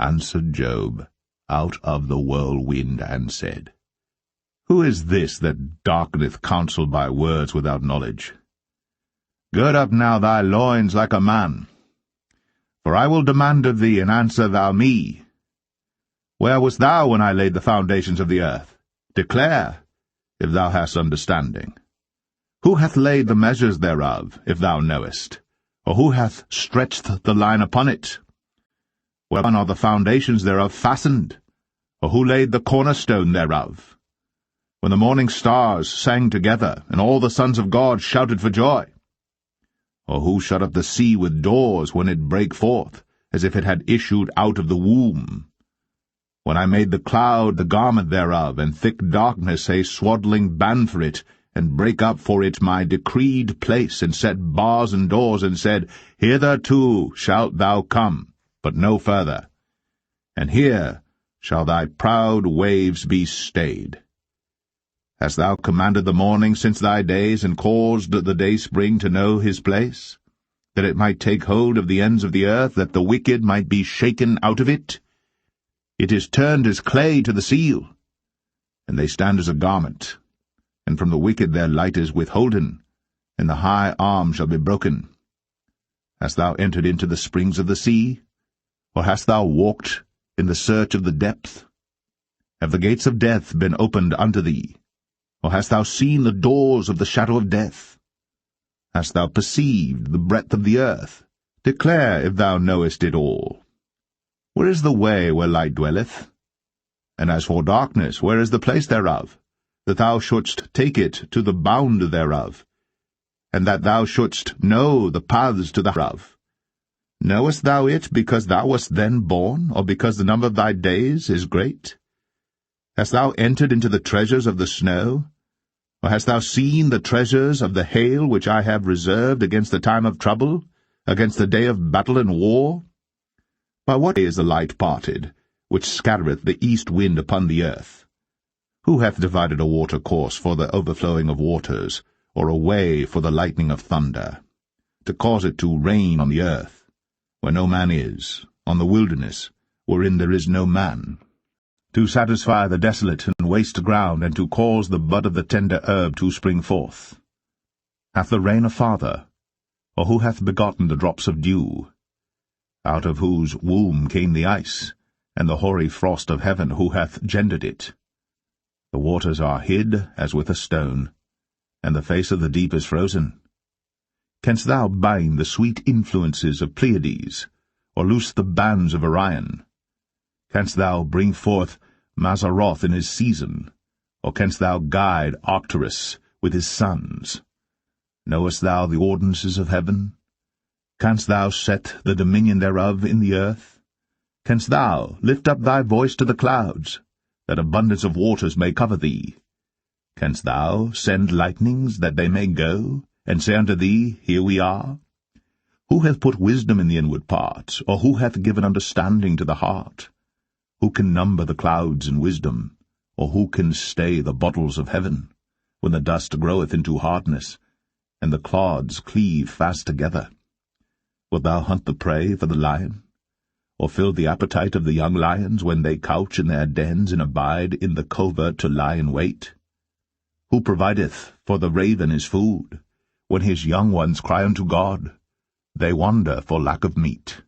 answered Job out of the whirlwind, and said, Who is this that darkeneth counsel by words without knowledge? Gird up now thy loins like a man, for I will demand of thee, and answer thou me. Where wast thou when I laid the foundations of the earth? Declare, if thou hast understanding. Who hath laid the measures thereof, if thou knowest? Or who hath stretched the line upon it? Whereupon are the foundations thereof fastened? Or who laid the cornerstone thereof? When the morning stars sang together, and all the sons of God shouted for joy? Or who shut up the sea with doors when it brake forth, as if it had issued out of the womb? When I made the cloud the garment thereof, and thick darkness a swaddling band for it, and brake up for it my decreed place, and set bars and doors, and said, Hitherto shalt thou come, but no further. And here shall thy proud waves be stayed. Hast thou commanded the morning since thy days, and caused the dayspring to know his place, that it might take hold of the ends of the earth, that the wicked might be shaken out of it? It is turned as clay to the seal, and they stand as a garment. And from the wicked their light is withholden, and the high arm shall be broken. Hast thou entered into the springs of the sea? Or hast thou walked in the search of the depth? Have the gates of death been opened unto thee? Or hast thou seen the doors of the shadow of death? Hast thou perceived the breadth of the earth? Declare if thou knowest it all. Where is the way where light dwelleth? And as for darkness, where is the place thereof? That thou shouldst take it to the bound thereof, and that thou shouldst know the paths to thereof. Knowest thou it because thou wast then born, or because the number of thy days is great? Hast thou entered into the treasures of the snow? Or hast thou seen the treasures of the hail which I have reserved against the time of trouble, against the day of battle and war? By what way is the light parted, which scattereth the east wind upon the earth? Who hath divided a water course for the overflowing of waters, or a way for the lightning of thunder, to cause it to rain on the earth, where no man is, on the wilderness, wherein there is no man, to satisfy the desolate and waste ground, and to cause the bud of the tender herb to spring forth? Hath the rain a father? Or who hath begotten the drops of dew? Out of whose womb came the ice, and the hoary frost of heaven, who hath gendered it? The waters are hid as with a stone, and the face of the deep is frozen. Canst thou bind the sweet influences of Pleiades, or loose the bands of Orion? Canst thou bring forth Mazzaroth in his season, or canst thou guide Arcturus with his sons? Knowest thou the ordinances of heaven? Canst thou set the dominion thereof in the earth? Canst thou lift up thy voice to the clouds, that abundance of waters may cover thee? Canst thou send lightnings, that they may go, and say unto thee, Here we are? Who hath put wisdom in the inward parts, or who hath given understanding to the heart? Who can number the clouds in wisdom, or who can stay the bottles of heaven, when the dust groweth into hardness, and the clods cleave fast together? Wilt thou hunt the prey for the lion, or fill the appetite of the young lions when they couch in their dens and abide in the covert to lie in wait? Who provideth for the raven his food, when his young ones cry unto God? They wander for lack of meat.